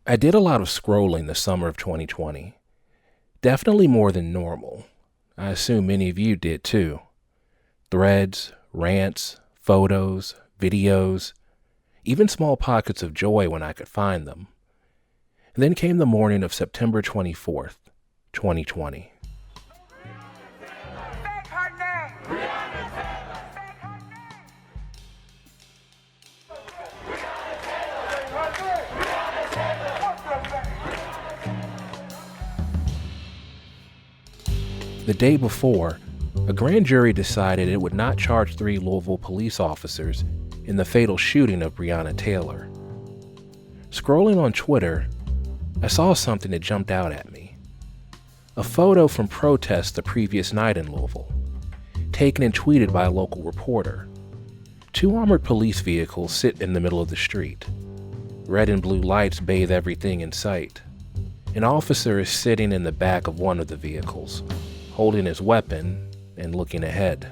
I did a lot of scrolling the summer of 2020. Definitely more than normal. I assume many of you did too. Threads, rants, photos, videos, even small pockets of joy when I could find them. And then came the morning of September 24th, 2020. The day before, a grand jury decided it would not charge 3 Louisville police officers in the fatal shooting of Breonna Taylor. Scrolling on Twitter, I saw something that jumped out at me. A photo from protests the previous night in Louisville, taken and tweeted by a local reporter. 2 armored police vehicles sit in the middle of the street. Red and blue lights bathe everything in sight. An officer is sitting in the back of one of the vehicles, holding his weapon and looking ahead.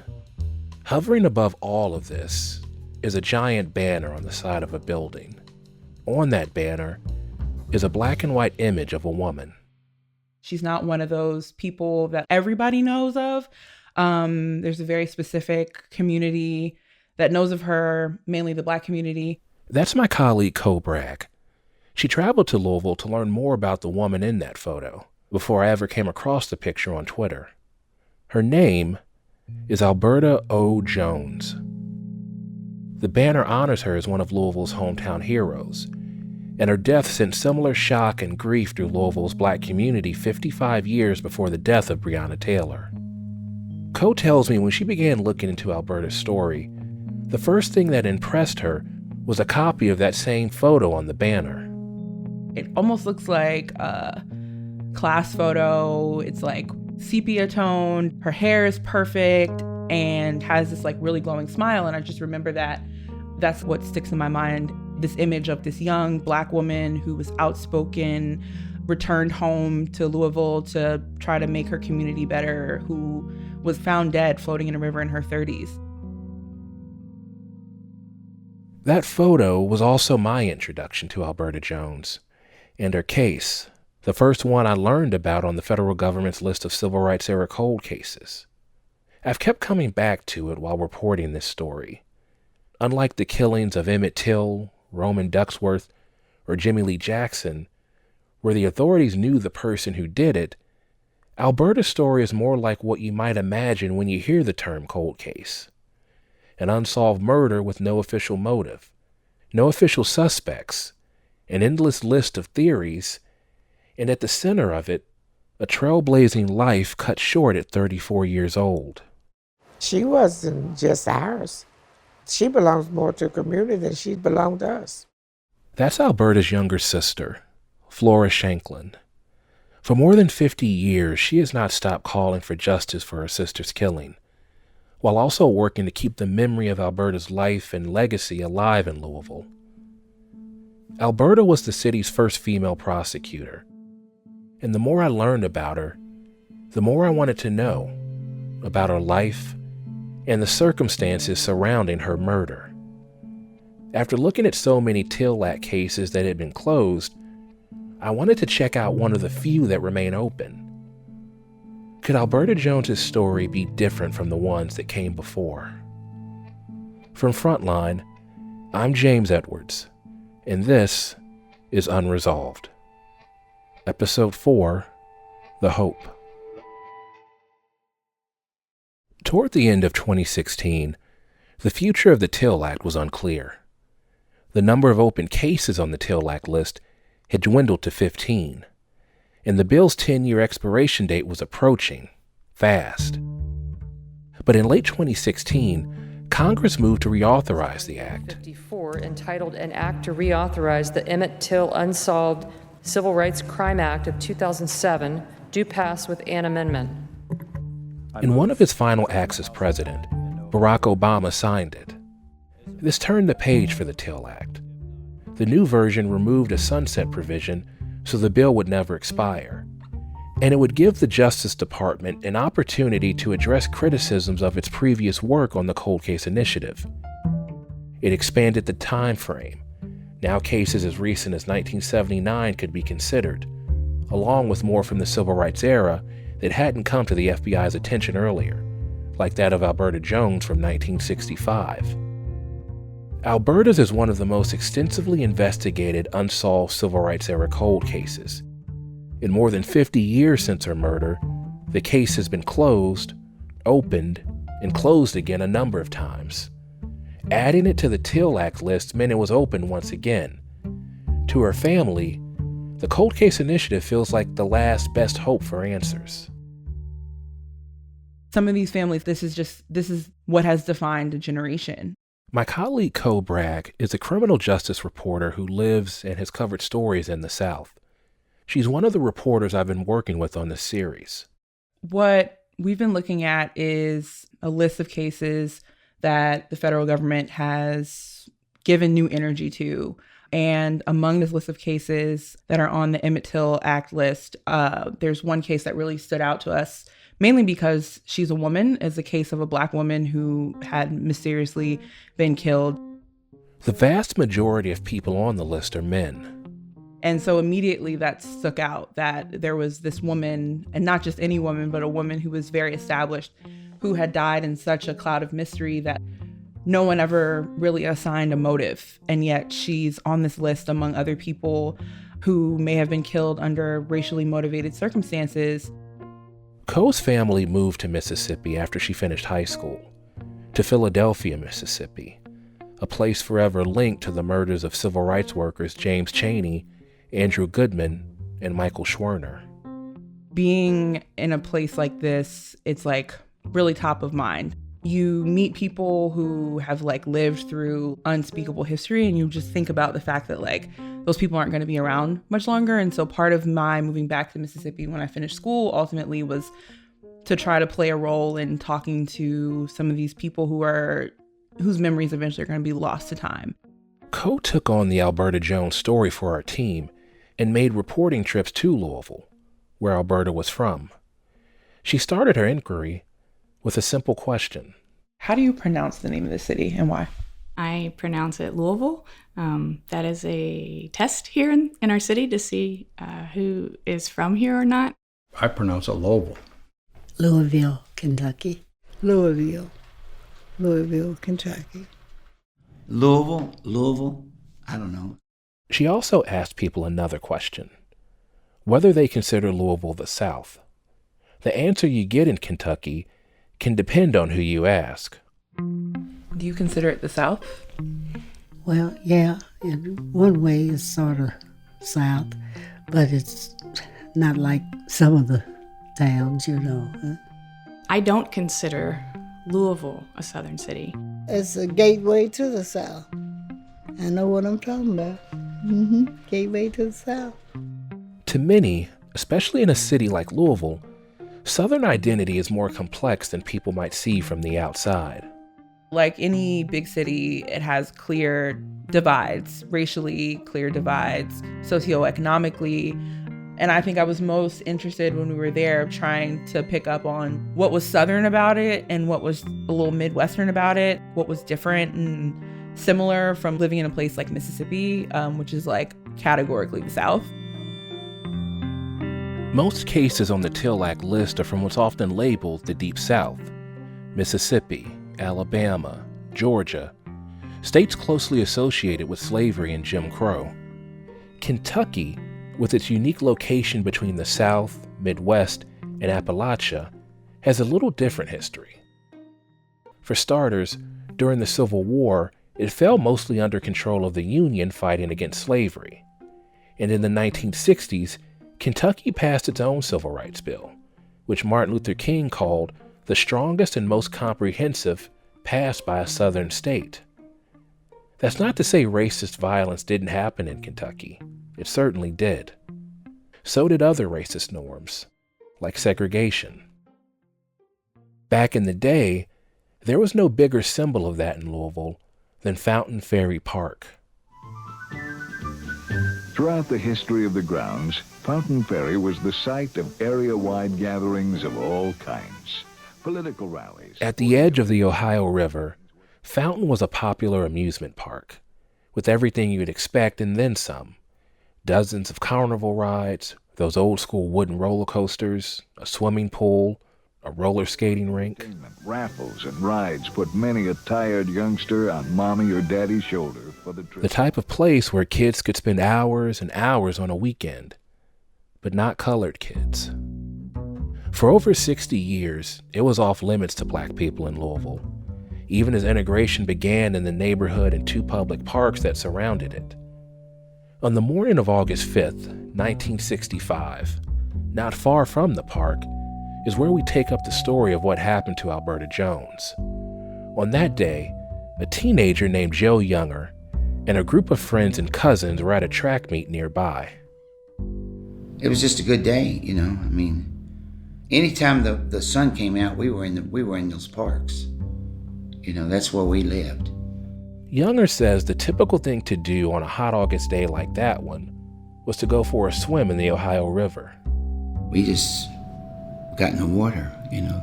Hovering above all of this is a giant banner on the side of a building. On that banner is a black and white image of a woman. She's not one of those people that everybody knows of. There's a very specific community that knows of her, mainly the Black community. That's my colleague, Co Bragg. She traveled to Louisville to learn more about the woman in that photo before I ever came across the picture on Twitter. Her name is Alberta O. Jones. The banner honors her as one of Louisville's hometown heroes, and her death sent similar shock and grief through Louisville's Black community 55 years before the death of Breonna Taylor. Co tells me when she began looking into Alberta's story, the first thing that impressed her was a copy of that same photo on the banner. It almost looks like a class photo. It's like sepia tone. Her hair is perfect and has this like really glowing smile. And I just remember that's what sticks in my mind. This image of this young Black woman who was outspoken, returned home to Louisville to try to make her community better, who was found dead floating in a river in her 30s. That photo was also my introduction to Alberta Jones and her case, the first one I learned about on the federal government's list of civil rights era cold cases. I've kept coming back to it while reporting this story. Unlike the killings of Emmett Till, Roman Ducksworth, or Jimmy Lee Jackson, where the authorities knew the person who did it, Alberta's story is more like what you might imagine when you hear the term cold case. An unsolved murder with no official motive, no official suspects, an endless list of theories, and at the center of it, a trailblazing life cut short at 34 years old. She wasn't just ours. She belongs more to the community than she belonged to us. That's Alberta's younger sister, Flora Shanklin. For more than 50 years, she has not stopped calling for justice for her sister's killing, while also working to keep the memory of Alberta's life and legacy alive in Louisville. Alberta was the city's first female prosecutor, and the more I learned about her, the more I wanted to know about her life and the circumstances surrounding her murder. After looking at so many Till Act cases that had been closed, I wanted to check out one of the few that remain open. Could Alberta Jones's story be different from the ones that came before? From Frontline, I'm James Edwards, and this is Unresolved. Episode 4, The Hope. Toward the end of 2016, the future of the Till Act was unclear. The number of open cases on the Till Act list had dwindled to 15, and the bill's 10-year expiration date was approaching, fast. But in late 2016, Congress moved to reauthorize the act. 54, entitled An Act to Reauthorize the Emmett Till Unsolved Civil Rights Crime Act of 2007, do pass with an amendment. In one of his final acts as president, Barack Obama signed it. This turned the page for the Till Act. The new version removed a sunset provision so the bill would never expire, and it would give the Justice Department an opportunity to address criticisms of its previous work on the cold case initiative. It expanded the time frame, Now cases as recent as 1979 could be considered, along with more from the civil rights era that hadn't come to the FBI's attention earlier, like that of Alberta Jones from 1965. Alberta's is one of the most extensively investigated unsolved civil rights era cold cases. In more than 50 years since her murder, the case has been closed, opened, and closed again a number of times. Adding it to the Till Act list meant it was open once again. To her family, the Cold Case Initiative feels like the last best hope for answers. Some of these families, this is what has defined a generation. My colleague Co Bragg is a criminal justice reporter who lives and has covered stories in the South. She's one of the reporters I've been working with on this series. What we've been looking at is a list of cases that the federal government has given new energy to. And among this list of cases that are on the Emmett Till Act list, there's one case that really stood out to us, mainly because she's a woman. It's a case of a Black woman who had mysteriously been killed. The vast majority of people on the list are men. And so immediately that stuck out, that there was this woman, and not just any woman, but a woman who was very established, who had died in such a cloud of mystery that no one ever really assigned a motive. And yet she's on this list among other people who may have been killed under racially motivated circumstances. Co's family moved to Mississippi after she finished high school, to Philadelphia, Mississippi, a place forever linked to the murders of civil rights workers James Chaney, Andrew Goodman, and Michael Schwerner. Being in a place like this, it's like really top of mind. You meet people who have like lived through unspeakable history, and you just think about the fact that like those people aren't going to be around much longer. And so part of my moving back to Mississippi when I finished school ultimately was to try to play a role in talking to some of these people whose memories eventually are going to be lost to time. Co took on the Alberta Jones story for our team and made reporting trips to Louisville, where Alberta was from. She started her inquiry with a simple question. How do you pronounce the name of the city and why? I pronounce it Louisville. That is a test here in our city to see who is from here or not. I pronounce it Louisville. Louisville, Kentucky. Louisville, Kentucky. Louisville, I don't know. She also asked people another question, whether they consider Louisville the South. The answer you get in Kentucky can depend on who you ask. Do you consider it the South? Well, yeah, in one way it's sort of South, but it's not like some of the towns, you know. I don't consider Louisville a southern city. It's a gateway to the South. I know what I'm talking about. Gateway to the South. To many, especially in a city like Louisville, Southern identity is more complex than people might see from the outside. Like any big city, it has clear divides, racially clear divides, socioeconomically. And I think I was most interested when we were there trying to pick up on what was Southern about it and what was a little Midwestern about it, what was different and similar from living in a place like Mississippi, which is like categorically the South. Most cases on the Till Act list are from what's often labeled the Deep South: Mississippi, Alabama, Georgia, states closely associated with slavery and Jim Crow. Kentucky, with its unique location between the South, Midwest, and Appalachia, has a little different history. For starters, during the Civil War, it fell mostly under control of the Union fighting against slavery. And in the 1960s, Kentucky passed its own civil rights bill, which Martin Luther King called the strongest and most comprehensive passed by a Southern state. That's not to say racist violence didn't happen in Kentucky. It certainly did. So did other racist norms, like segregation. Back in the day, there was no bigger symbol of that in Louisville than Fountain Ferry Park. Throughout the history of the grounds, Fountain Ferry was the site of area-wide gatherings of all kinds. Political rallies. At the edge of the Ohio River, Fountain was a popular amusement park, with everything you'd expect and then some. Dozens of carnival rides, those old school wooden roller coasters, a swimming pool, a roller skating rink. Raffles and rides put many a tired youngster on mommy or daddy's shoulder for the trip. The type of place where kids could spend hours and hours on a weekend, but not colored kids. For over 60 years, it was off limits to black people in Louisville, even as integration began in the neighborhood and 2 public parks that surrounded it. On the morning of August 5th, 1965, not far from the park, is where we take up the story of what happened to Alberta Jones. On that day, a teenager named Joe Younger and a group of friends and cousins were at a track meet nearby. It was just a good day, you know. I mean, anytime the sun came out, we were in those parks. You know, that's where we lived. Younger says the typical thing to do on a hot August day like that one was to go for a swim in the Ohio River. We just got in the water, you know,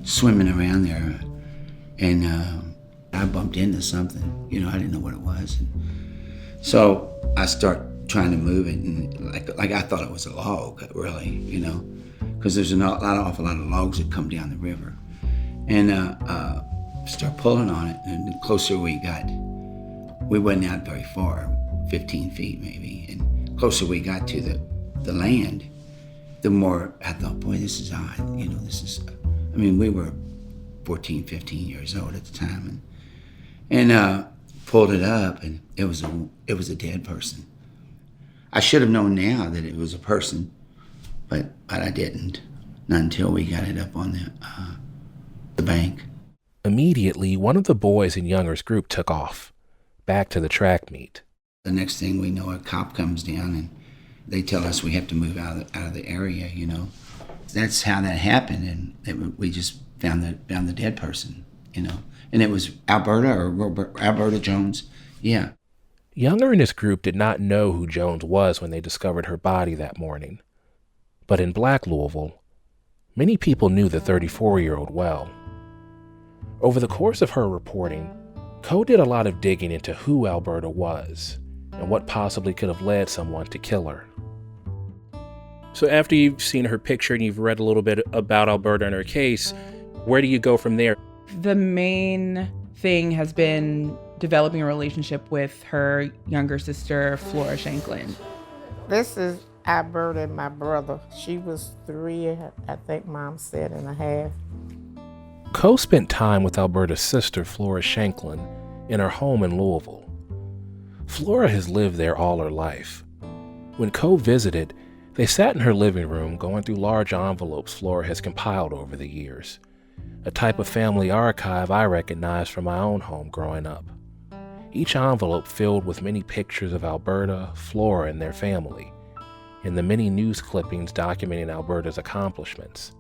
swimming around there. And I bumped into something, you know, I didn't know what it was. So I start trying to move it, and like I thought it was a log, really, you know, because there's an awful lot of logs that come down the river. And start pulling on it, and the closer we got, we wasn't out very far, 15 feet maybe, and the closer we got to the land, the more I thought, boy, this is odd, you know, we were 14, 15 years old at the time, and pulled it up, and it was a dead person. I should have known now that it was a person, but I didn't, not until we got it up on the bank. Immediately, one of the boys in Younger's group took off, back to the track meet. The next thing we know, a cop comes down and they tell us we have to move out of the area, you know. That's how that happened, and we just found the dead person, you know. And it was Alberta Jones, yeah. Younger and his group did not know who Jones was when they discovered her body that morning. But in Black Louisville, many people knew the 34-year-old well. Over the course of her reporting, Co did a lot of digging into who Alberta was and what possibly could have led someone to kill her. So after you've seen her picture and you've read a little bit about Alberta and her case, where do you go from there? The main thing has been developing a relationship with her younger sister, Flora Shanklin. This is Alberta and my brother. She was 3, I think Mom said, and a half. Co spent time with Alberta's sister, Flora Shanklin, in her home in Louisville. Flora has lived there all her life. When Co visited, they sat in her living room going through large envelopes Flora has compiled over the years, a type of family archive I recognized from my own home growing up. Each envelope filled with many pictures of Alberta, Flora, and their family, and the many news clippings documenting Alberta's accomplishments.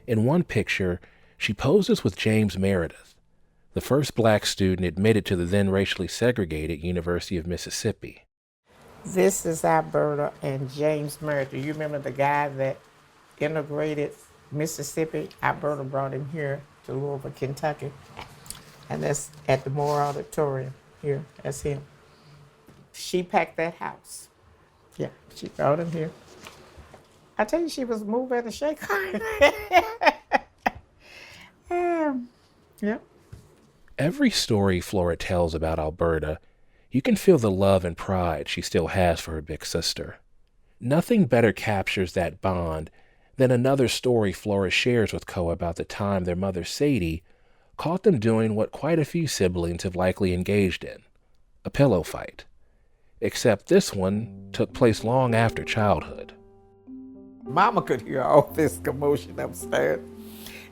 In one picture, she poses with James Meredith, the first black student admitted to the then racially segregated University of Mississippi. This is Alberta and James Meredith. You remember the guy that integrated Mississippi? Alberta brought him here to Louisville, Kentucky. And that's at the Moore Auditorium here. That's him. She packed that house. Yeah, she brought him here. I tell you, she was moving and shaking. Yep. Every story Flora tells about Alberta, you can feel the love and pride she still has for her big sister. Nothing better captures that bond than another story Flora shares with Co about the time their mother Sadie caught them doing what quite a few siblings have likely engaged in, a pillow fight. Except this one took place long after childhood. Mama could hear all this commotion upstairs,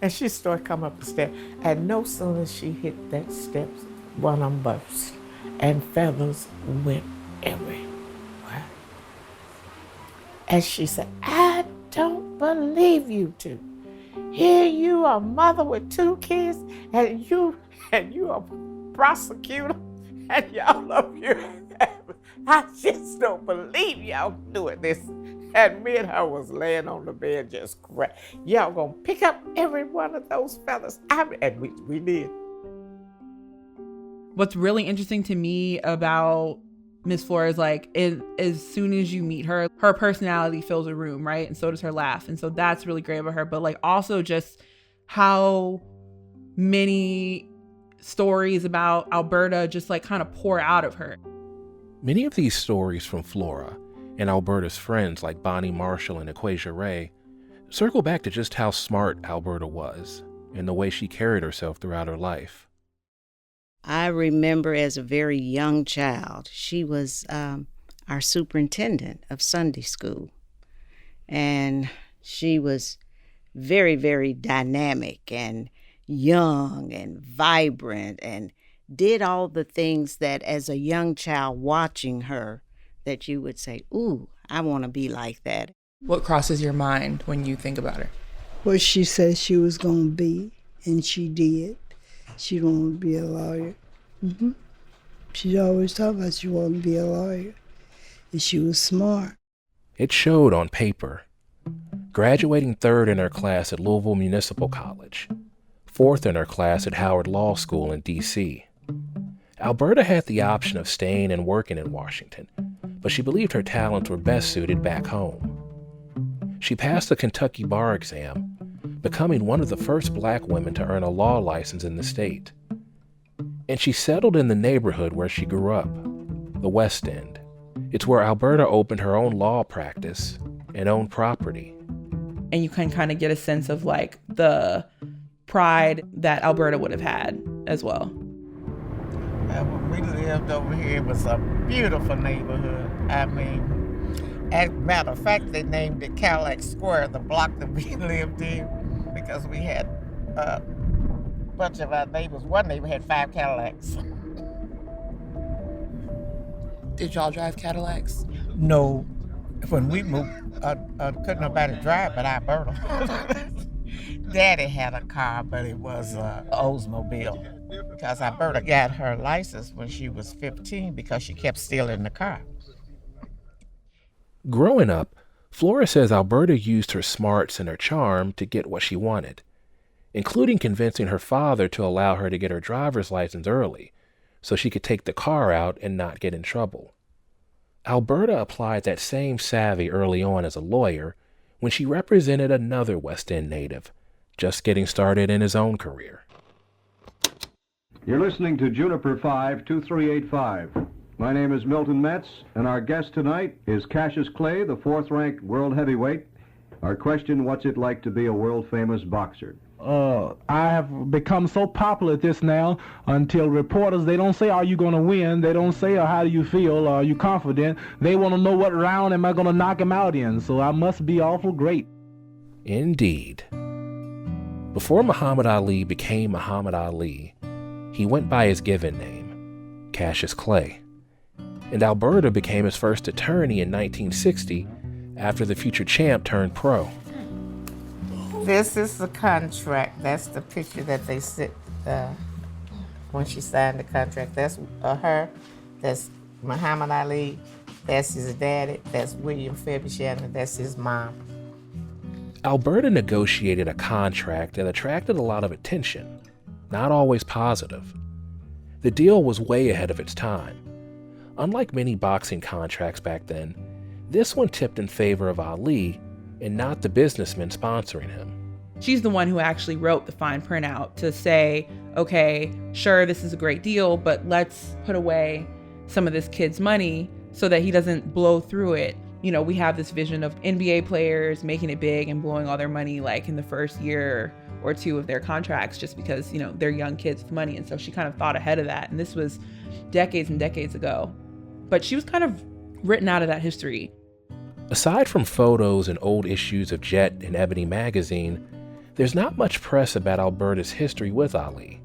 and she started coming up the stairs. And no sooner as she hit that steps, one of them burst, and feathers went everywhere. And she said, "I don't believe you two. Here you are, mother with 2 kids, and you are prosecutor, and y'all up here. I just don't believe y'all doing this." And me and her was laying on the bed just crying. "Y'all gonna pick up every one of those feathers?" And we did. What's really interesting to me about Miss Flores, like, as soon as you meet her, her personality fills a room, right? And so does her laugh. And so that's really great about her. But like also just how many stories about Alberta just like kind of pour out of her. Many of these stories from Flora and Alberta's friends like Bonnie Marshall and Equasia Ray circle back to just how smart Alberta was and the way she carried herself throughout her life. I remember as a very young child, she was our superintendent of Sunday school. And she was very, very dynamic and young and vibrant and did all the things that as a young child watching her that you would say, ooh, I want to be like that. What crosses your mind when you think about her? What she said she was going to be, and she did. She wanted to be a lawyer. She always talked about she wanted to be a lawyer, and she was smart. It showed on paper. Graduating 3rd in her class at Louisville Municipal College, 4th in her class at Howard Law School in D.C. Alberta had the option of staying and working in Washington, but she believed her talents were best suited back home. She passed the Kentucky bar exam, becoming one of the first black women to earn a law license in the state. And she settled in the neighborhood where she grew up, the West End. It's where Alberta opened her own law practice and owned property. And you can kind of get a sense of like the pride that Alberta would have had as well. When we lived over here, it was a beautiful neighborhood. I mean, as a matter of fact, they named it Cadillac Square, the block that we lived in, because we had a bunch of our neighbors. One neighbor had 5 Cadillacs. Did y'all drive Cadillacs? No. When we moved, couldn't nobody drive but Alberta. Daddy had a car, but it was an Oldsmobile. Because Alberta got her license when she was 15 because she kept stealing the car. Growing up, Flora says Alberta used her smarts and her charm to get what she wanted, including convincing her father to allow her to get her driver's license early so she could take the car out and not get in trouble. Alberta applied that same savvy early on as a lawyer when she represented another West End native, just getting started in his own career. You're listening to Juniper 52385. My name is Milton Metz, and our guest tonight is Cassius Clay, the 4th-ranked world heavyweight. Our question, what's it like to be a world-famous boxer? I have become so popular at this now until reporters, they don't say, are you going to win? They don't say, how do you feel? Are you confident? They want to know what round am I going to knock him out in, so I must be awful great. Indeed. Before Muhammad Ali became Muhammad Ali, he went by his given name, Cassius Clay. And Alberta became his first attorney in 1960 after the future champ turned pro. This is the contract. That's the picture that they sent when she signed the contract. That's her. That's Muhammad Ali. That's his daddy. That's William Fabian. That's his mom. Alberta negotiated a contract that attracted a lot of attention, not always positive. The deal was way ahead of its time. Unlike many boxing contracts back then, this one tipped in favor of Ali and not the businessman sponsoring him. She's the one who actually wrote the fine print out to say, okay, sure, this is a great deal, but let's put away some of this kid's money so that he doesn't blow through it. You know, we have this vision of NBA players making it big and blowing all their money like in the first year or 2 of their contracts just because, you know, they're young kids with money. And so she kind of thought ahead of that. And this was decades and decades ago. But she was kind of written out of that history. Aside from photos and old issues of Jet and Ebony magazine, there's not much press about Alberta's history with Ali.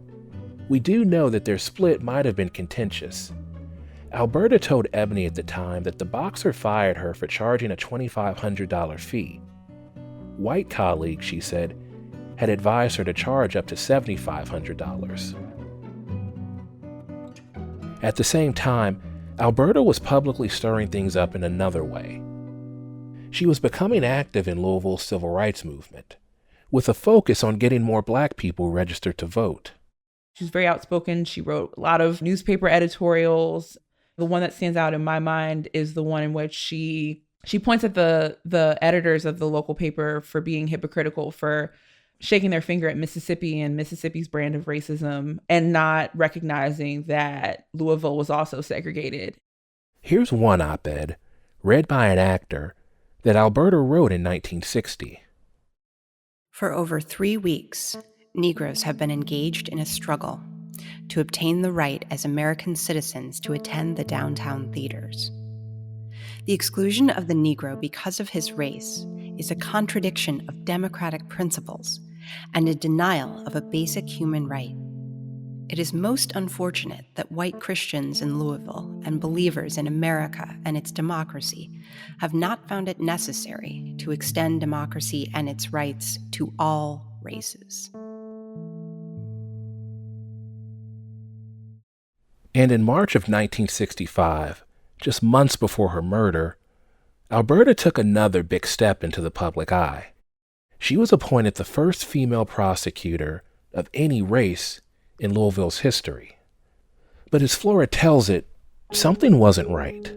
We do know that their split might have been contentious. Alberta told Ebony at the time that the boxer fired her for charging a $2,500 fee. White colleagues, she said, had advised her to charge up to $7,500. At the same time, Alberta was publicly stirring things up in another way. She was becoming active in Louisville's civil rights movement, with a focus on getting more black people registered to vote. She's very outspoken. She wrote a lot of newspaper editorials. The one that stands out in my mind is the one in which she points at the editors of the local paper for being hypocritical, for shaking their finger at Mississippi and Mississippi's brand of racism and not recognizing that Louisville was also segregated. Here's one op-ed, read by an actor, that Alberta wrote in 1960. For over 3 weeks, Negroes have been engaged in a struggle to obtain the right as American citizens to attend the downtown theaters. The exclusion of the Negro because of his race is a contradiction of democratic principles and a denial of a basic human right. It is most unfortunate that white Christians in Louisville and believers in America and its democracy have not found it necessary to extend democracy and its rights to all races. And in March of 1965, just months before her murder, Alberta took another big step into the public eye. She was appointed the first female prosecutor of any race in Louisville's history. But as Flora tells it, something wasn't right.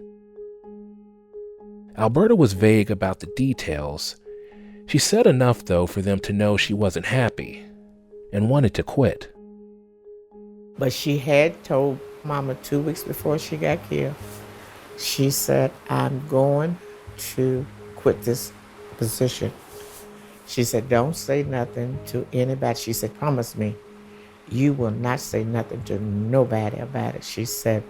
Alberta was vague about the details. She said enough, though, for them to know she wasn't happy and wanted to quit. But she had told Mama 2 weeks before she got killed, she said, I'm going to quit this position. She said, don't say nothing to anybody. She said, promise me, you will not say nothing to nobody about it. She said,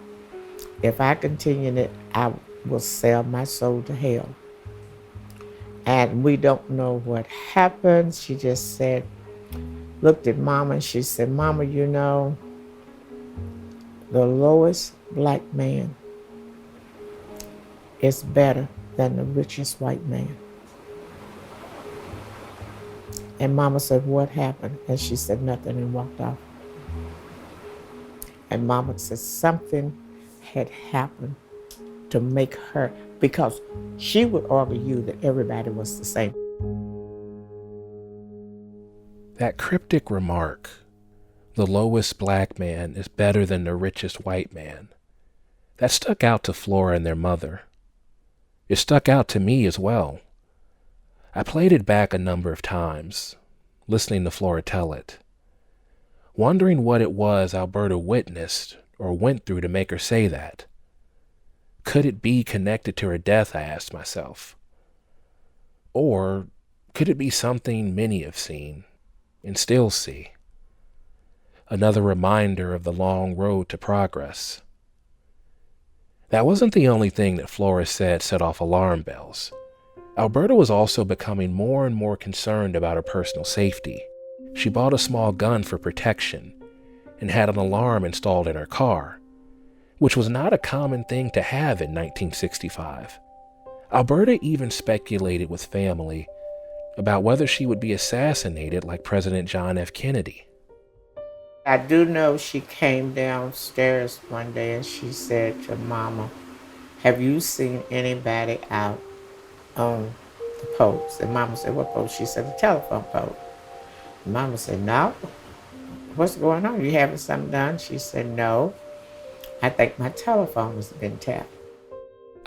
if I continue it, I will sell my soul to hell. And we don't know what happened. She just said, looked at Mama, and she said, Mama, you know, the lowest black man is better than the richest white man. And Mama said, what happened? And she said nothing and walked off. And Mama said something had happened to make her, because she would argue that everybody was the same. That cryptic remark, the lowest black man is better than the richest white man, that stuck out to Flora and their mother. It stuck out to me as well. I played it back a number of times, listening to Flora tell it, wondering what it was Alberta witnessed or went through to make her say that. Could it be connected to her death, I asked myself? Or could it be something many have seen and still see? Another reminder of the long road to progress. That wasn't the only thing that Flora said set off alarm bells. Alberta was also becoming more and more concerned about her personal safety. She bought a small gun for protection and had an alarm installed in her car, which was not a common thing to have in 1965. Alberta even speculated with family about whether she would be assassinated like President John F. Kennedy. I do know she came downstairs one day and she said to Mama, have you seen anybody out on the post? And Mama said, what post? She said, the telephone post. And Mama said, no. What's going on? You having something done? She said, no. I think my telephone has been tapped.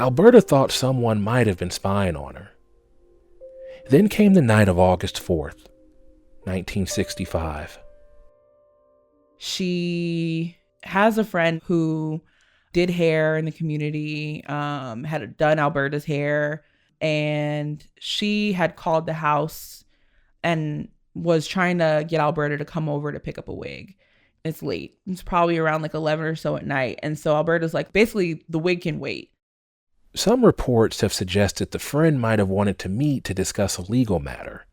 Alberta thought someone might have been spying on her. Then came the night of August 4th, 1965. She has a friend who did hair in the community, had done Alberta's hair, and she had called the house and was trying to get Alberta to come over to pick up a wig. It's late. It's probably around like 11 or so at night. And so Alberta's like, basically, the wig can wait. Some reports have suggested the friend might have wanted to meet to discuss a legal matter.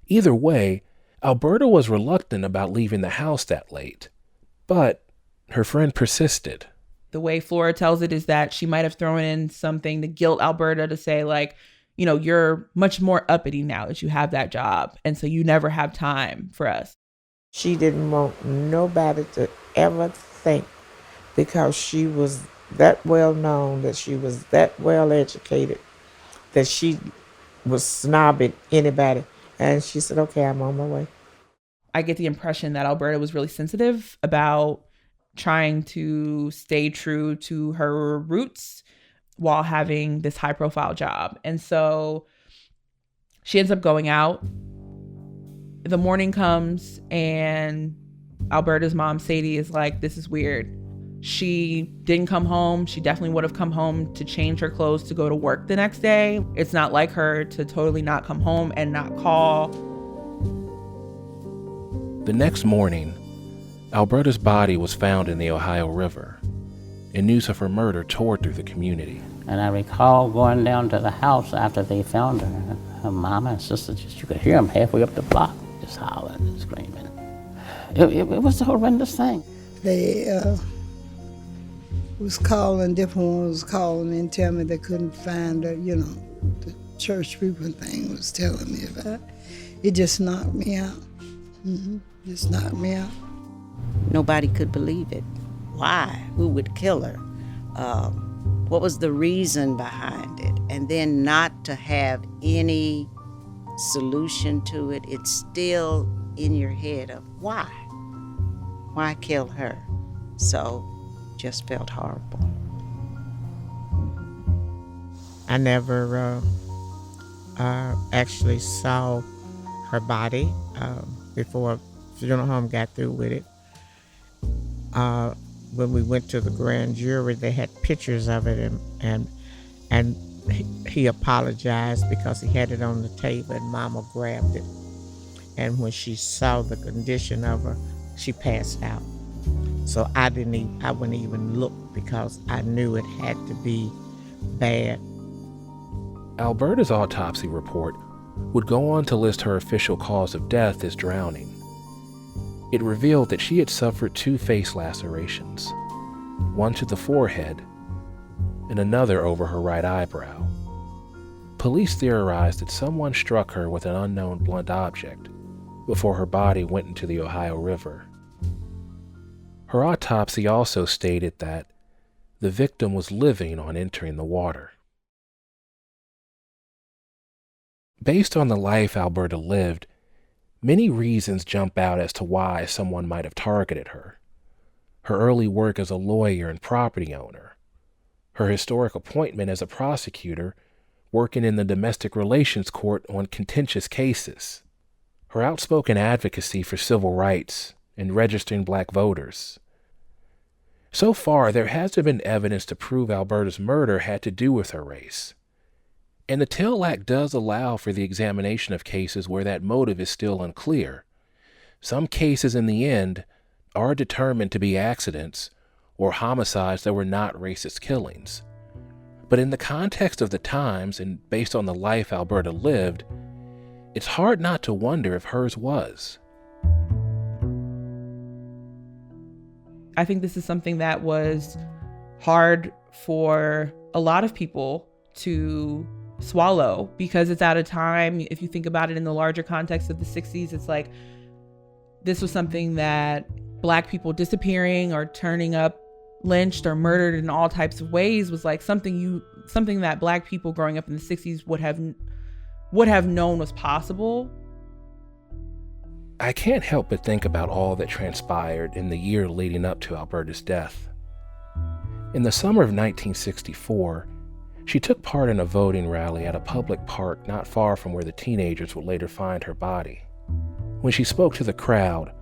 Either way, Alberta was reluctant about leaving the house that late, but her friend persisted. The way Flora tells it is that she might have thrown in something to guilt Alberta to say, like, you know, you're much more uppity now that you have that job, and so you never have time for us. She didn't want nobody to ever think, because she was that well known, that she was that well educated, that she was snobbing anybody. And she said, okay, I'm on my way. I get the impression that Alberta was really sensitive about trying to stay true to her roots while having this high profile job. And so she ends up going out. The morning comes and Alberta's mom, Sadie, is like, this is weird. She didn't come home. She definitely would have come home to change her clothes to go to work the next day. It's not like her to totally not come home and not call. The next morning, Alberta's body was found in the Ohio River, and news of her murder tore through the community. And I recall going down to the house after they found her. Her mama and sister, you could hear them halfway up the block, just howling and screaming. It was a horrendous thing. They was calling, different ones was calling and telling me they couldn't find her, the church people thing was telling me about. It just knocked me out. Just knocked me out. Nobody could believe it. Why? Who would kill her? What was the reason behind it? And then not to have any solution to it. It's still in your head of why? Why kill her? So just felt horrible. I never actually saw her body before funeral home got through with it. When we went to the grand jury, they had pictures of it, and he apologized because he had it on the table and Mama grabbed it. And when she saw the condition of her, she passed out. So I wouldn't even look because I knew it had to be bad. Alberta's autopsy report would go on to list her official cause of death as drowning. It revealed that she had suffered 2 face lacerations, one to the forehead and another over her right eyebrow. Police theorized that someone struck her with an unknown blunt object before her body went into the Ohio River. Her autopsy also stated that the victim was living on entering the water. Based on the life Alberta lived, many reasons jump out as to why someone might have targeted her. Her early work as a lawyer and property owner, her historic appointment as a prosecutor working in the domestic relations court on contentious cases, her outspoken advocacy for civil rights and registering black voters. So far, there hasn't been evidence to prove Alberta's murder had to do with her race. And the Till Act does allow for the examination of cases where that motive is still unclear. Some cases in the end are determined to be accidents or homicides that were not racist killings. But in the context of the times and based on the life Alberta lived, it's hard not to wonder if hers was. I think this is something that was hard for a lot of people to swallow because it's at a time, if you think about it in the larger context of the 60s, it's like this was something that Black people disappearing or turning up lynched or murdered in all types of ways was like something that Black people growing up in the 60s would have known was possible. I can't help but think about all that transpired in the year leading up to Alberta's death. In the summer of 1964, she took part in a voting rally at a public park not far from where the teenagers would later find her body. When she spoke to the crowd,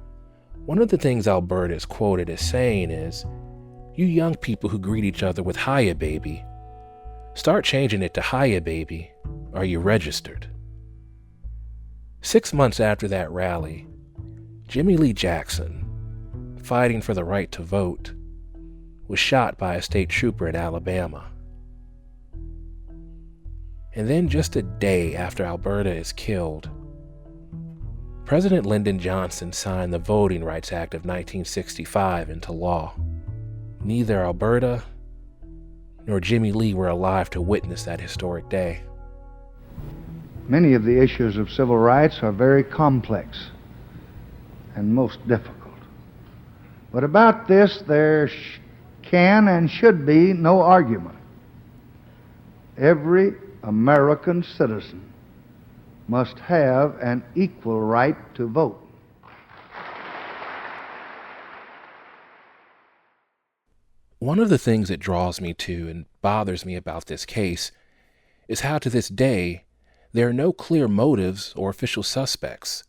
one of the things Alberta is quoted as saying is, "You young people who greet each other with hiya baby, start changing it to hiya baby, are you registered?" 6 months after that rally, Jimmy Lee Jackson, fighting for the right to vote, was shot by a state trooper in Alabama. And then just a day after Alberta is killed, President Lyndon Johnson signed the Voting Rights Act of 1965 into law. Neither Alberta nor Jimmy Lee were alive to witness that historic day. Many of the issues of civil rights are very complex and most difficult. But about this, there can and should be no argument. Every American citizen must have an equal right to vote. One of the things that draws me to and bothers me about this case is how to this day there are no clear motives or official suspects,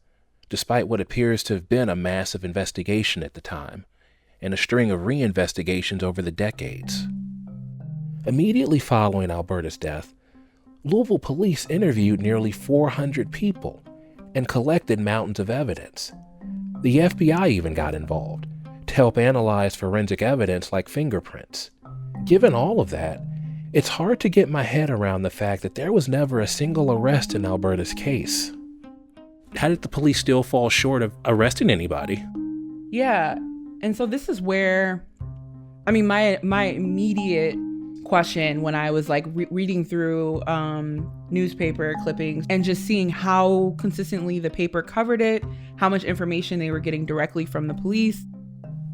despite what appears to have been a massive investigation at the time and a string of reinvestigations over the decades. Immediately following Alberta's death, Louisville police interviewed nearly 400 people and collected mountains of evidence. The FBI even got involved to help analyze forensic evidence like fingerprints. Given all of that, it's hard to get my head around the fact that there was never a single arrest in Alberta's case. How did the police still fall short of arresting anybody? Yeah, and so this is where, my immediate question when I was like reading through newspaper clippings and just seeing how consistently the paper covered it, how much information they were getting directly from the police.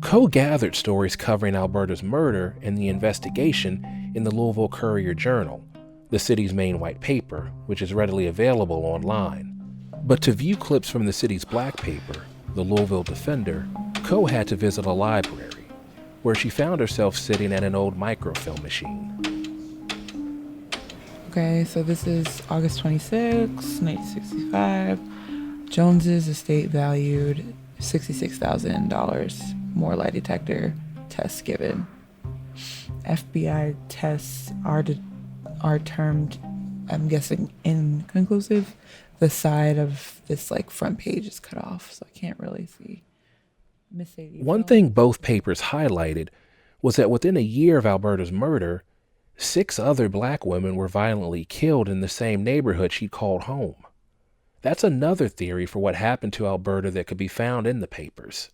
Co gathered stories covering Alberta's murder and the investigation in the Louisville Courier-Journal, the city's main white paper, which is readily available online. But to view clips from the city's black paper, the Louisville Defender, Co had to visit a library, where she found herself sitting at an old microfilm machine. Okay, so this is August 26, 1965. Jones's estate valued $66,000. More lie detector tests given. FBI tests are termed, I'm guessing, inconclusive. The side of this front page is cut off, so I can't really see. One thing both papers highlighted was that within a year of Alberta's murder, 6 other black women were violently killed in the same neighborhood she called home. That's another theory for what happened to Alberta that could be found in the papers.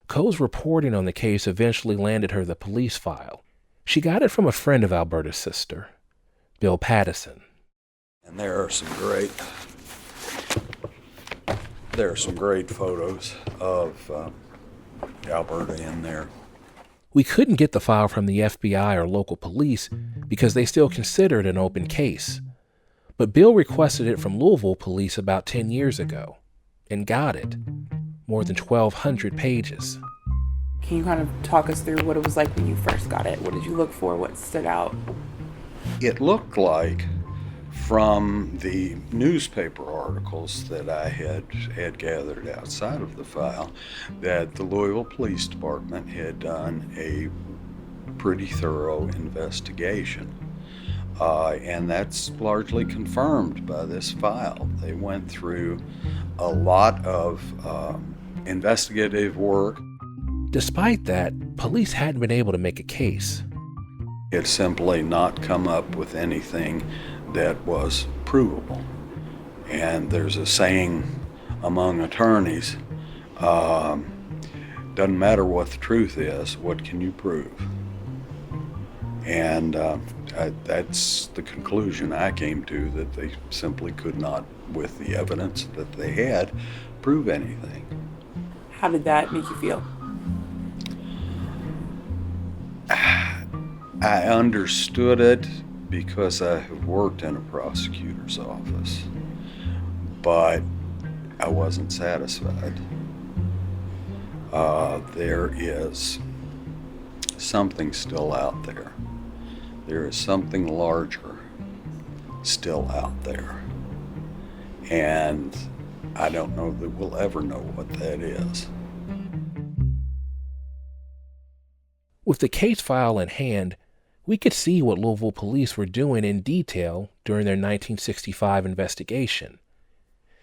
Coe's reporting on the case eventually landed her the police file. She got it from a friend of Alberta's sister, Bill Pattison. And there are some great photos of Alberta in there. We couldn't get the file from the FBI or local police because they still consider it an open case. But Bill requested it from Louisville police about 10 years ago and got it. More than 1,200 pages. Can you kind of talk us through what it was like when you first got it? What did you look for? What stood out? It looked like, from the newspaper articles that I had gathered outside of the file, that the Louisville Police Department had done a pretty thorough investigation. And that's largely confirmed by this file. They went through a lot of investigative work. Despite that, police hadn't been able to make a case. It simply not come up with anything that was provable. And there's a saying among attorneys, doesn't matter what the truth is, what can you prove? And that's the conclusion I came to, that they simply could not, with the evidence that they had, prove anything. How did that make you feel? I understood it because I have worked in a prosecutor's office, but I wasn't satisfied. There is something still out there. There is something larger still out there. And I don't know that we'll ever know what that is. With the case file in hand, we could see what Louisville police were doing in detail during their 1965 investigation.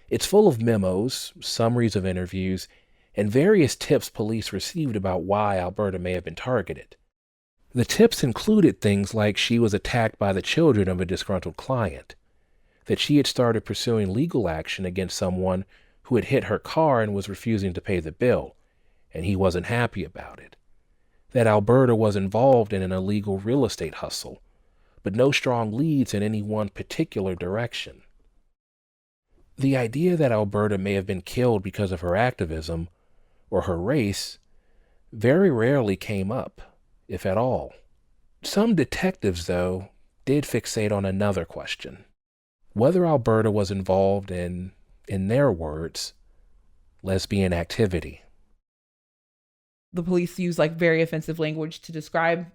It's full of memos, summaries of interviews, and various tips police received about why Alberta may have been targeted. The tips included things like she was attacked by the children of a disgruntled client, that she had started pursuing legal action against someone who had hit her car and was refusing to pay the bill, and he wasn't happy about it, that Alberta was involved in an illegal real estate hustle, but no strong leads in any one particular direction. The idea that Alberta may have been killed because of her activism or her race very rarely came up, if at all. Some detectives, though, did fixate on another question: whether Alberta was involved in their words, lesbian activity. The police use like very offensive language to describe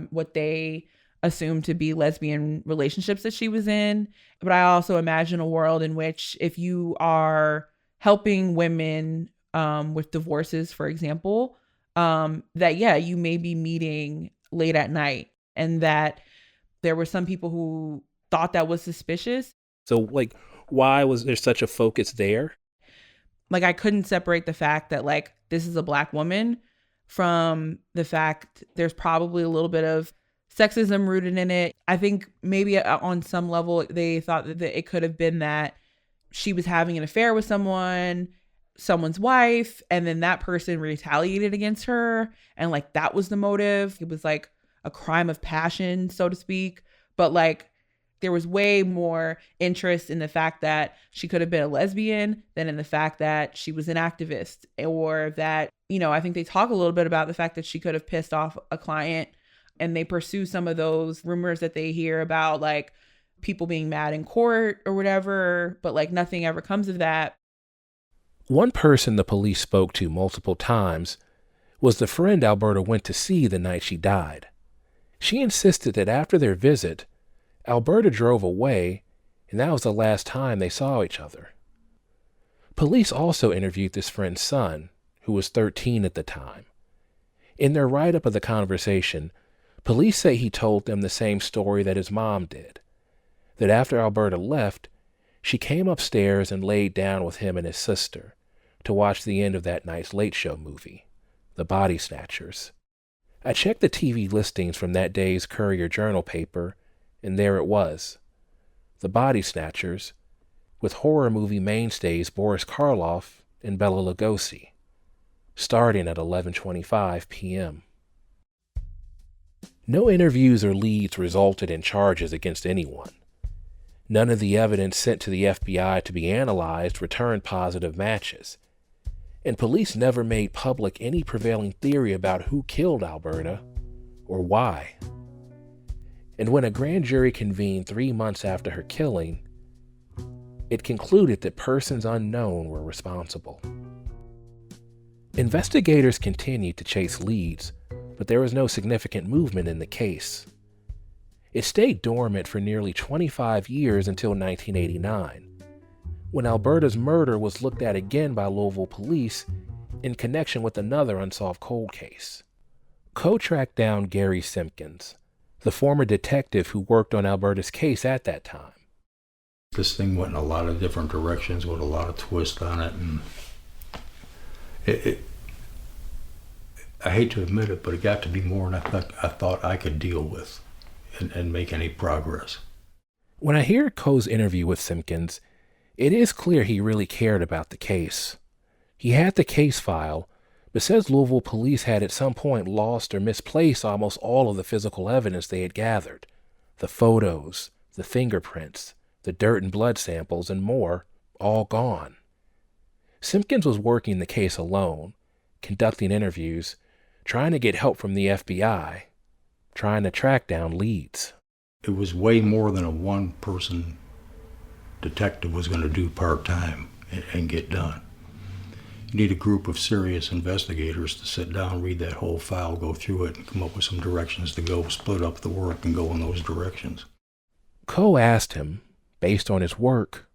what they assumed to be lesbian relationships that she was in. But I also imagine a world in which if you are helping women with divorces, for example, that, yeah, you may be meeting late at night, and that there were some people who thought that was suspicious. So, like, why was there such a focus there? Like, I couldn't separate the fact that, like, this is a Black woman from the fact there's probably a little bit of sexism rooted in it. I think maybe on some level they thought that it could have been that she was having an affair with someone's wife, and then that person retaliated against her, and like that was the motive. It was like a crime of passion, so to speak. But like there was way more interest in the fact that she could have been a lesbian than in the fact that she was an activist, or that, you know, I think they talk a little bit about the fact that she could have pissed off a client, and they pursue some of those rumors that they hear about like people being mad in court or whatever, but like nothing ever comes of that. One person the police spoke to multiple times was the friend Alberta went to see the night she died. She insisted that after their visit, Alberta drove away, and that was the last time they saw each other. Police also interviewed this friend's son, who was 13 at the time. In their write-up of the conversation, police say he told them the same story that his mom did, that after Alberta left, she came upstairs and laid down with him and his sister to watch the end of that night's Late Show movie, The Body Snatchers. I checked the TV listings from that day's Courier-Journal paper, and there it was, The Body Snatchers, with horror movie mainstays Boris Karloff and Bela Lugosi, starting at 11:25 p.m. No interviews or leads resulted in charges against anyone. None of the evidence sent to the FBI to be analyzed returned positive matches, and police never made public any prevailing theory about who killed Alberta or why. And when a grand jury convened 3 months after her killing, it concluded that persons unknown were responsible. Investigators continued to chase leads, but there was no significant movement in the case. It stayed dormant for nearly 25 years until 1989, when Alberta's murder was looked at again by Louisville police in connection with another unsolved cold case. Co tracked down Gary Simpkins, the former detective who worked on Alberta's case at that time. This thing went in a lot of different directions with a lot of twists on it, and I hate to admit it, but it got to be more than I thought I could deal with and make any progress. When I hear Coe's interview with Simpkins, it is clear he really cared about the case. He had the case file, but says Louisville police had at some point lost or misplaced almost all of the physical evidence they had gathered. The photos, the fingerprints, the dirt and blood samples, and more, all gone. Simpkins was working the case alone, conducting interviews, trying to get help from the FBI, trying to track down leads. It was way more than a one-person detective was going to do part-time and get done. You need a group of serious investigators to sit down, read that whole file, go through it, and come up with some directions to go, split up the work and go in those directions. Coe asked him, based on his work.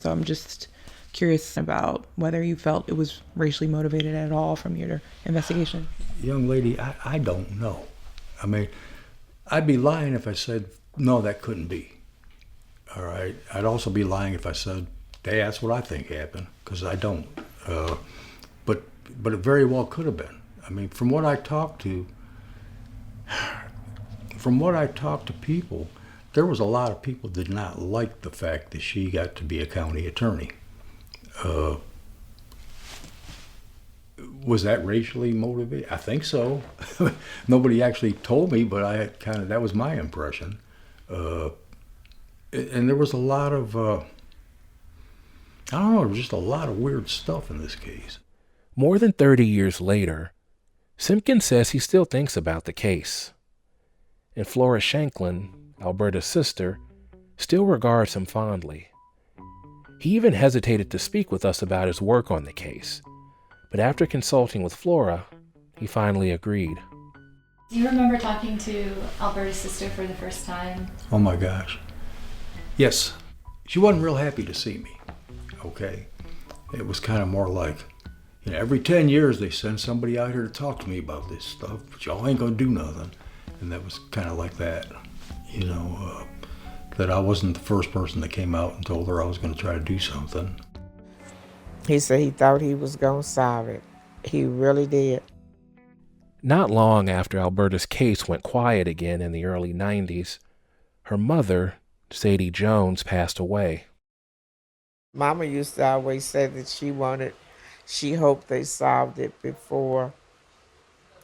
So I'm just curious about whether you felt it was racially motivated at all from your investigation. Young lady, I don't know. I mean, I'd be lying if I said, no, that couldn't be. All right? I'd also be lying if I said, hey, that's what I think happened, because I don't. But it very well could have been. I mean, from what I talked to people, there was a lot of people that did not like the fact that she got to be a county attorney. Was that racially motivated? I think so. Nobody actually told me, but I had that was my impression. And there was a lot of, there was just a lot of weird stuff in this case. More than 30 years later, Simpkins says he still thinks about the case. And Flora Shanklin, Alberta's sister, still regards him fondly. He even hesitated to speak with us about his work on the case, but after consulting with Flora, he finally agreed. Do you remember talking to Alberta's sister for the first time? Oh my gosh. Yes. She wasn't real happy to see me. Okay. It was kind of more like, every 10 years they send somebody out here to talk to me about this stuff, but y'all ain't gonna do nothing. And that was kind of like that, that I wasn't the first person that came out and told her I was gonna try to do something. He said he thought he was gonna solve it. He really did. Not long after Alberta's case went quiet again in the early 90s, her mother, Sadie Jones, passed away. Mama used to always say that she hoped they solved it before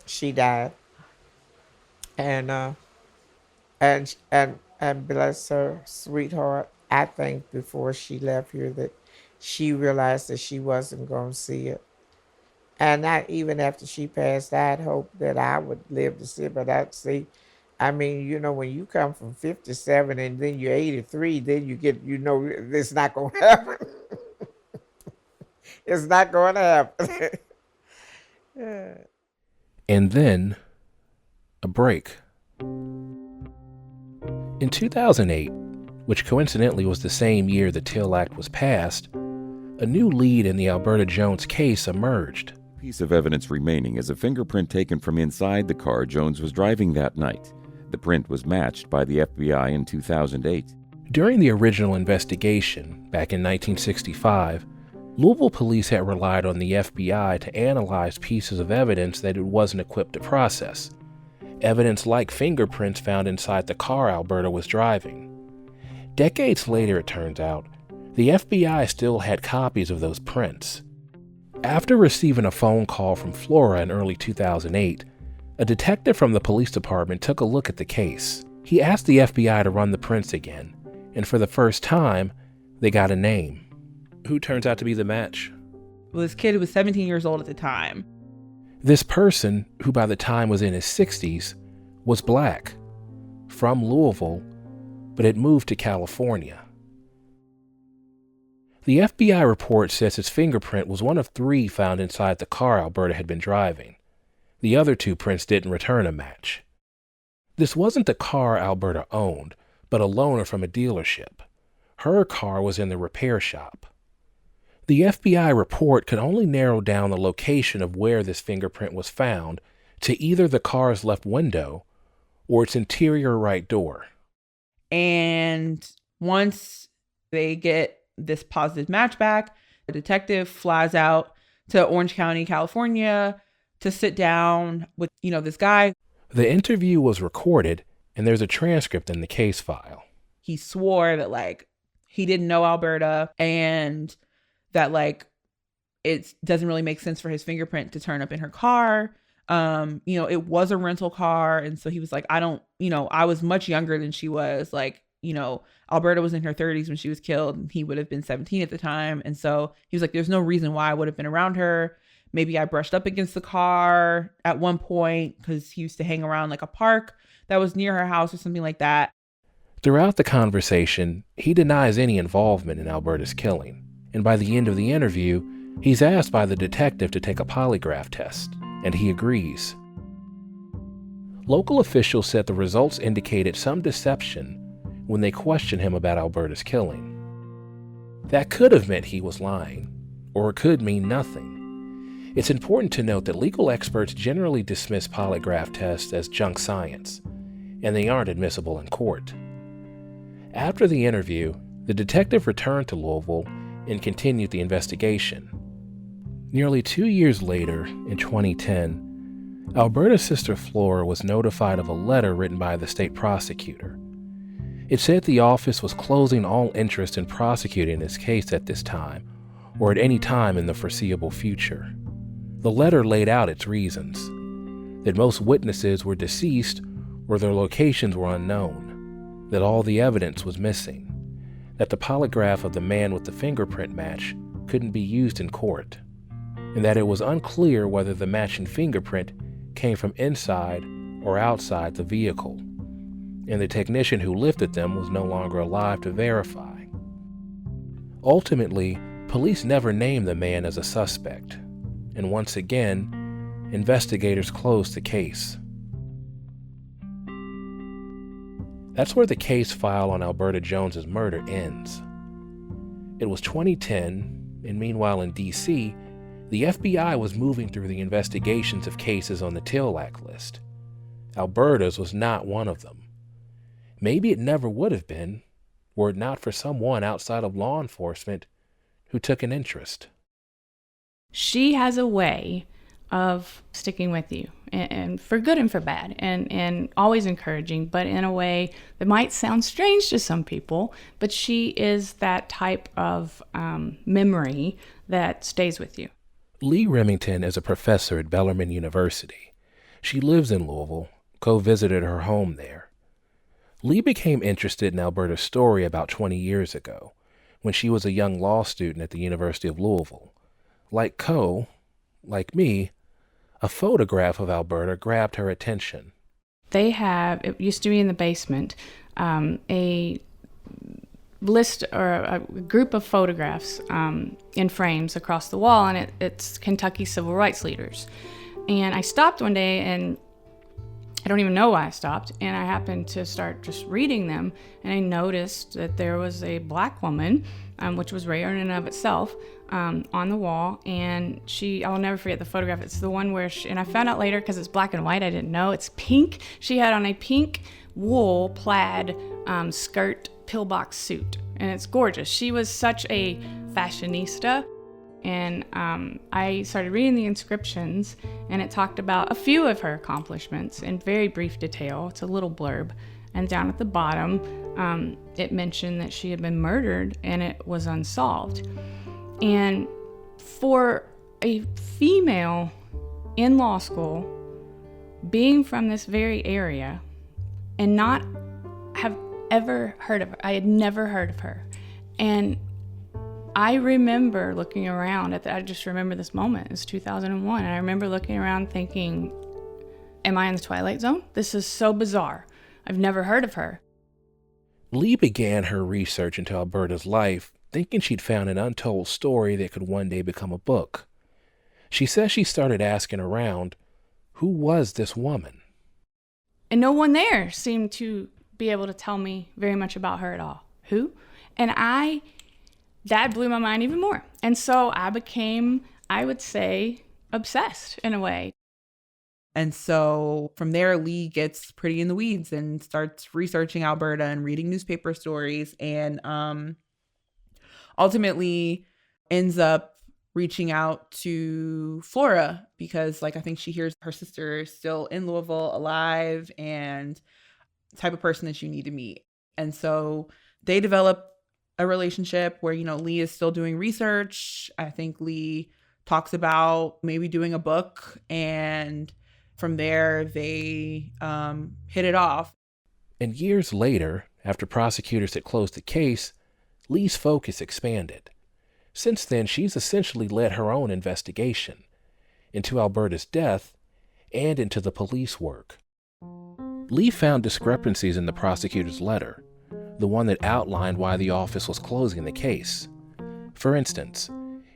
she died. And bless her sweetheart, I think before she left here that she realized that she wasn't going to see it. And not even after she passed, I'd hoped that I would live to see it, but I'd see. I mean, when you come from 57 and then you're 83, then you get, it's not going to happen. It's not going to happen. Yeah. And then, a break. In 2008, which coincidentally was the same year the Till Act was passed, a new lead in the Alberta Jones case emerged. Piece of evidence remaining is a fingerprint taken from inside the car Jones was driving that night. The print was matched by the FBI in 2008. During the original investigation, back in 1965, Louisville police had relied on the FBI to analyze pieces of evidence that it wasn't equipped to process. Evidence like fingerprints found inside the car Alberta was driving. Decades later, it turns out, the FBI still had copies of those prints. After receiving a phone call from Flora in early 2008, a detective from the police department took a look at the case. He asked the FBI to run the prints again, and for the first time, they got a name. Who turns out to be the match? Well, this kid was 17 years old at the time. This person, who by the time was in his 60s, was black, from Louisville, but had moved to California. The FBI report says his fingerprint was one of 3 found inside the car Alberta had been driving. The other 2 prints didn't return a match. This wasn't the car Alberta owned, but a loaner from a dealership. Her car was in the repair shop. The FBI report could only narrow down the location of where this fingerprint was found to either the car's left window or its interior right door. And once they get this positive match back, the detective flies out to Orange County, California to sit down with, this guy. The interview was recorded, and there's a transcript in the case file. He swore that, he didn't know Alberta and that, it doesn't really make sense for his fingerprint to turn up in her car. It was a rental car. And so he was like, I was much younger than she was. Alberta was in her 30s when she was killed, and he would have been 17 at the time. And so he was like, there's no reason why I would have been around her. Maybe I brushed up against the car at one point because he used to hang around a park that was near her house or something like that. Throughout the conversation, he denies any involvement in Alberta's killing. And by the end of the interview, he's asked by the detective to take a polygraph test, and he agrees. Local officials said the results indicated some deception when they questioned him about Alberta's killing. That could have meant he was lying, or it could mean nothing. It's important to note that legal experts generally dismiss polygraph tests as junk science, and they aren't admissible in court. After the interview, the detective returned to Louisville and continued the investigation. Nearly 2 years later, in 2010, Alberta's sister Flora was notified of a letter written by the state prosecutor. It said the office was closing all interest in prosecuting this case at this time, or at any time in the foreseeable future. The letter laid out its reasons: that most witnesses were deceased or their locations were unknown, that all the evidence was missing, that the polygraph of the man with the fingerprint match couldn't be used in court, and that it was unclear whether the matching fingerprint came from inside or outside the vehicle, and the technician who lifted them was no longer alive to verify. Ultimately, police never named the man as a suspect, and once again, investigators closed the case. That's where the case file on Alberta Jones's murder ends. It was 2010, and meanwhile in D.C., the FBI was moving through the investigations of cases on the Till Act list. Alberta's was not one of them. Maybe it never would have been, were it not for someone outside of law enforcement who took an interest. She has a way of sticking with you, and for good and for bad, and always encouraging, but in a way that might sound strange to some people, but she is that type of memory that stays with you. Lee Remington is a professor at Bellarmine University. She lives in Louisville, co-visited her home there. Lee became interested in Alberta's story about 20 years ago, when she was a young law student at the University of Louisville. Like me, a photograph of Alberta grabbed her attention. They have, it used to be in the basement, a list or a group of photographs in frames across the wall, and it's Kentucky civil rights leaders. And I stopped one day, and I don't even know why I stopped, and I happened to start just reading them, and I noticed that there was a black woman, which was rare in and of itself, on the wall, and I'll never forget the photograph. It's the one where and I found out later because it's black and white, I didn't know, it's pink. She had on a pink wool plaid skirt pillbox suit, and it's gorgeous. She was such a fashionista. And I started reading the inscriptions, and it talked about a few of her accomplishments in very brief detail. It's a little blurb. And down at the bottom, it mentioned that she had been murdered and it was unsolved. And for a female in law school, being from this very area and not have ever heard of her, I had never heard of her. And I remember looking around I just remember this moment. It's 2001, and I remember looking around thinking, am I in the Twilight Zone? This is so bizarre. I've never heard of her. Lee began her research into Alberta's life thinking she'd found an untold story that could one day become a book. She says she started asking around, who was this woman? And no one there seemed to be able to tell me very much about her at all. Who? And that blew my mind even more. And so I became, I would say, obsessed in a way. And so from there, Lee gets pretty in the weeds and starts researching Alberta and reading newspaper stories, and ultimately ends up reaching out to Flora because, I think she hears her sister is still in Louisville, alive, and the type of person that you need to meet. And so they develop a relationship where, Lee is still doing research. I think Lee talks about maybe doing a book, and from there they hit it off. And years later, after prosecutors had closed the case, Lee's focus expanded. Since then, she's essentially led her own investigation into Alberta's death and into the police work. Lee found discrepancies in the prosecutor's letter, the one that outlined why the office was closing the case. For instance,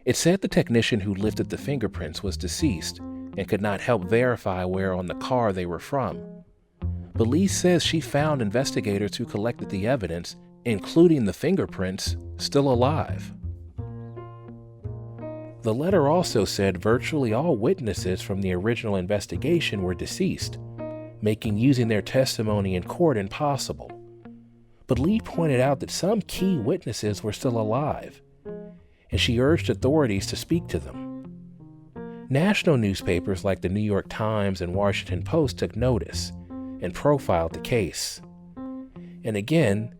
it said the technician who lifted the fingerprints was deceased and could not help verify where on the car they were from. But Lee says she found investigators who collected the evidence, including the fingerprints, still alive. The letter also said virtually all witnesses from the original investigation were deceased, making using their testimony in court impossible. But Lee pointed out that some key witnesses were still alive, and she urged authorities to speak to them. National newspapers like the New York Times and Washington Post took notice and profiled the case. And again,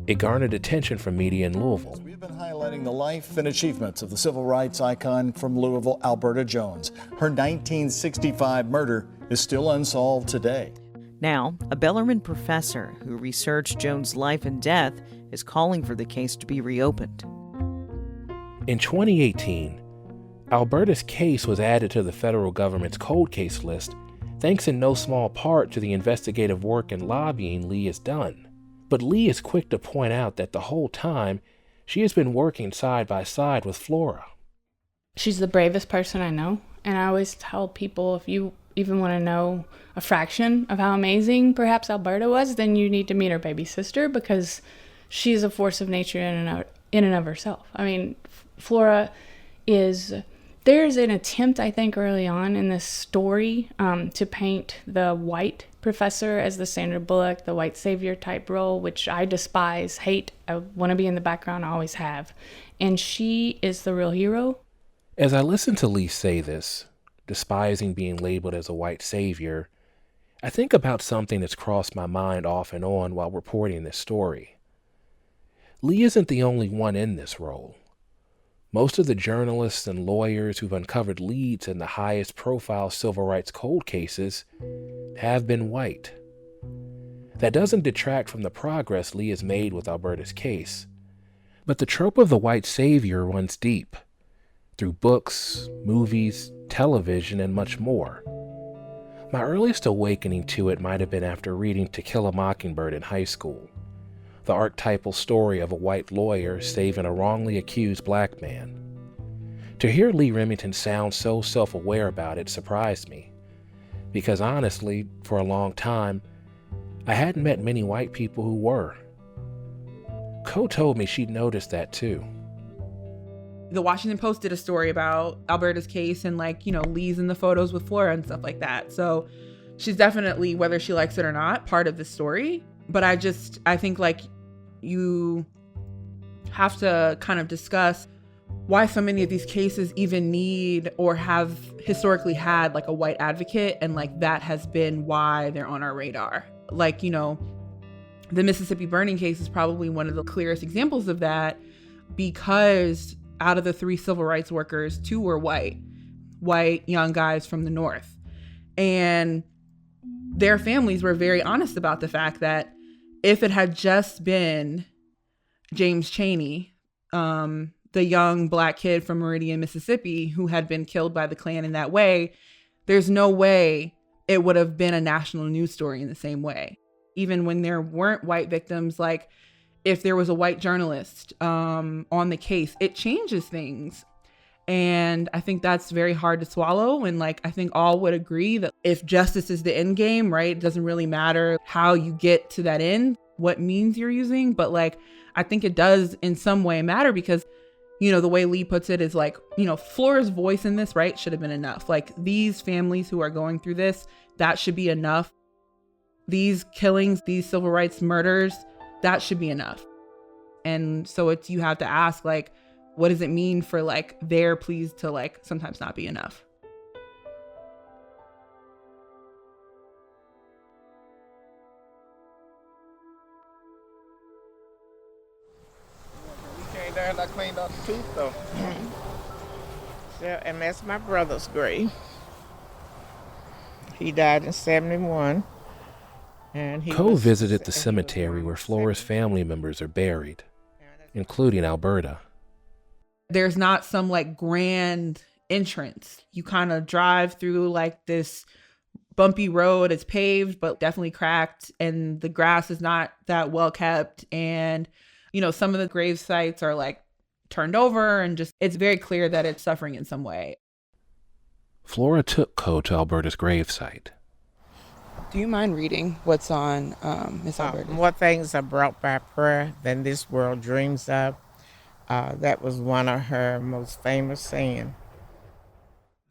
it garnered attention from media in Louisville. We've been highlighting the life and achievements of the civil rights icon from Louisville, Alberta Jones. Her 1965 murder is still unsolved today. Now, a Bellarmine professor who researched Jones' life and death is calling for the case to be reopened. In 2018, Alberta's case was added to the federal government's cold case list, thanks in no small part to the investigative work and lobbying Lee has done. But Lee is quick to point out that the whole time, she has been working side by side with Flora. She's the bravest person I know. And I always tell people, if you even want to know a fraction of how amazing perhaps Alberta was, then you need to meet her baby sister, because she's a force of nature in and of herself. I mean, Flora is... There's an attempt, I think, early on in this story to paint the white professor as the Sandra Bullock, the white savior type role, which I despise, hate. I want to be in the background, I always have. And she is the real hero. As I listen to Lee say this, despising being labeled as a white savior, I think about something that's crossed my mind off and on while reporting this story. Lee isn't the only one in this role. Most of the journalists and lawyers who've uncovered leads in the highest profile civil rights cold cases have been white. That doesn't detract from the progress Lee has made with Alberta's case, but the trope of the white savior runs deep, through books, movies, television, and much more. My earliest awakening to it might have been after reading To Kill a Mockingbird in high school, the archetypal story of a white lawyer saving a wrongly accused black man. To hear Lee Remington sound so self-aware about it surprised me, because honestly, for a long time, I hadn't met many white people who were. Co told me she'd noticed that too. The Washington Post did a story about Alberta's case and Lee's in the photos with Flora and stuff like that. So she's definitely, whether she likes it or not, part of the story. But I think you have to kind of discuss why so many of these cases even need or have historically had a white advocate, and that has been why they're on our radar. The Mississippi burning case is probably one of the clearest examples of that, because out of the 3 civil rights workers, 2 were white young guys from the North. And their families were very honest about the fact that if it had just been James Chaney, the young black kid from Meridian, Mississippi, who had been killed by the Klan in that way, there's no way it would have been a national news story in the same way. Even when there weren't white victims, if there was a white journalist on the case, it changes things. And I think that's very hard to swallow. And I think all would agree that if justice is the end game, right, it doesn't really matter how you get to that end, what means you're using. But I think it does in some way matter, because, the way Lee puts it is Flora's voice in this, right, should have been enough. These families who are going through this, that should be enough. These killings, these civil rights murders, that should be enough. And so you have to ask, what does it mean for their pleas to sometimes not be enough? We came down and I cleaned out the tooth though. Yeah, and that's my brother's grave. He died in 71. And Co visited the cemetery where Flora's family members are buried, including Alberta. There's not some grand entrance. You kind of drive through this bumpy road. It's paved, but definitely cracked. And the grass is not that well kept. And, some of the grave sites are turned over, and it's very clear that it's suffering in some way. Flora took Co to Alberta's gravesite. Do you mind reading what's on Miss Alberta? More things are brought by prayer than this world dreams of. That was one of her most famous sayings.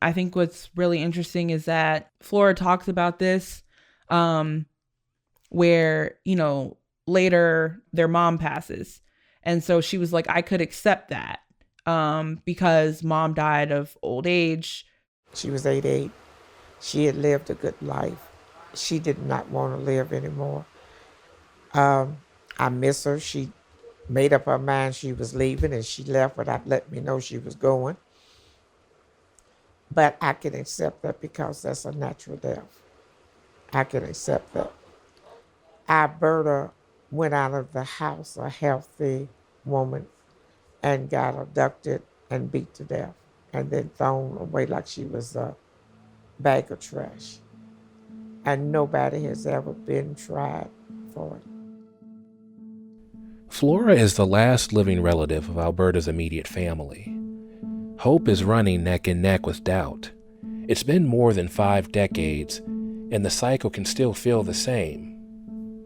I think what's really interesting is that Flora talks about this, where, later their mom passes. And so she was I could accept that because mom died of old age. She was 88. She had lived a good life. She did not want to live anymore. I miss her. She made up her mind she was leaving, and she left without letting me know she was going. But I can accept that because that's a natural death. I can accept that. Alberta went out of the house a healthy woman and got abducted and beat to death and then thrown away like she was a bag of trash. And nobody has ever been tried for it. Flora is the last living relative of Alberta's immediate family. Hope is running neck and neck with doubt, It's been more than 5 decades, and the cycle can still feel the same.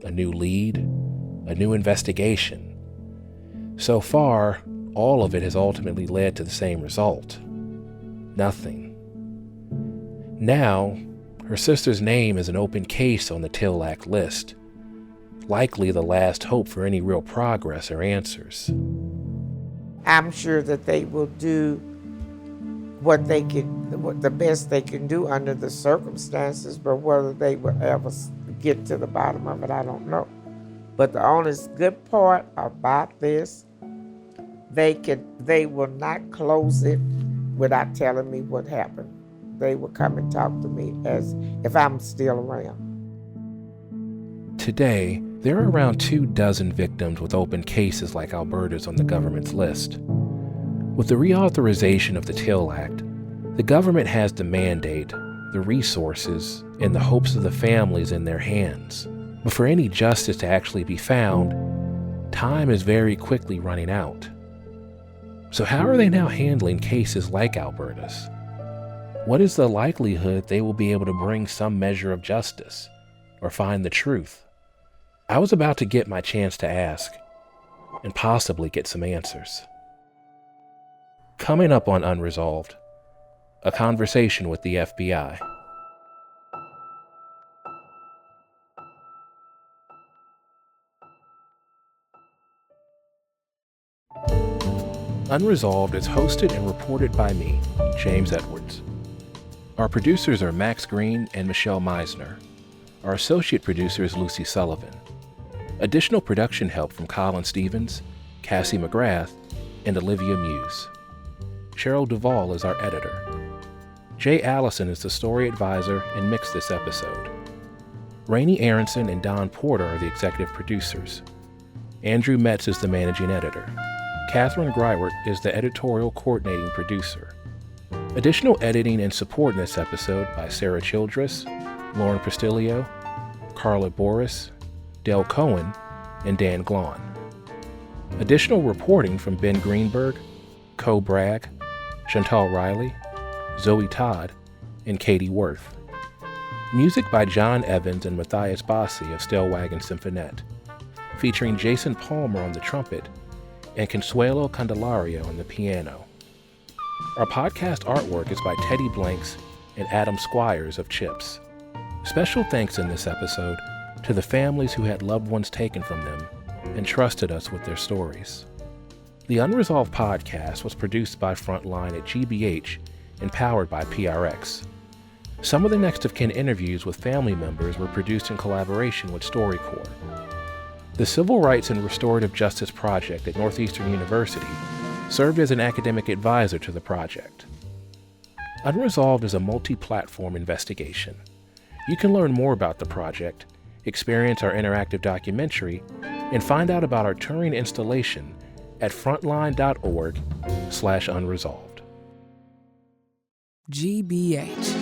A new lead, a new investigation. So far, all of it has ultimately led to the same result. Nothing. Now, her sister's name is an open case on the TILAC list, likely the last hope for any real progress or answers. I'm sure that they will do what the best they can do under the circumstances, but whether they will ever get to the bottom of it, I don't know. But the only good part about this, they will not close it without telling me what happened. They will come and talk to me as if I'm still around. Today, there are around 24 victims with open cases like Alberta's on the government's list. With the reauthorization of the TIL Act, the government has the mandate, the resources, and the hopes of the families in their hands. But for any justice to actually be found, time is very quickly running out. So how are they now handling cases like Alberta's? What is the likelihood they will be able to bring some measure of justice or find the truth? I was about to get my chance to ask and possibly get some answers. Coming up on Unresolved, a conversation with the FBI. Unresolved is hosted and reported by me, James Edwards. Our producers are Max Green and Michelle Meisner. Our associate producer is Lucy Sullivan. Additional production help from Colin Stevens, Cassie McGrath, and Olivia Muse. Cheryl Duvall is our editor. Jay Allison is the story advisor and mixed this episode. Rainey Aronson and Don Porter are the executive producers. Andrew Metz is the managing editor. Catherine Greiwert is the editorial coordinating producer. Additional editing and support in this episode by Sarah Childress, Lauren Prestilio, Carla Boris, Del Cohen, and Dan Glahn. Additional reporting from Ben Greenberg, Co Bragg, Chantal Riley, Zoe Todd, and Katie Worth. Music by John Evans and Matthias Bossi of Stellwagen Symphonette, featuring Jason Palmer on the trumpet and Consuelo Candelario on the piano. Our podcast artwork is by Teddy Blanks and Adam Squires of Chips. Special thanks in this episode to the families who had loved ones taken from them and trusted us with their stories. The Unresolved podcast was produced by Frontline at GBH and powered by PRX. Some of the next of kin interviews with family members were produced in collaboration with StoryCorps. The Civil Rights and Restorative Justice Project at Northeastern University served as an academic advisor to the project. Unresolved is a multi-platform investigation. You can learn more about the project, experience our interactive documentary, and find out about our touring installation at frontline.org/unresolved. GBH.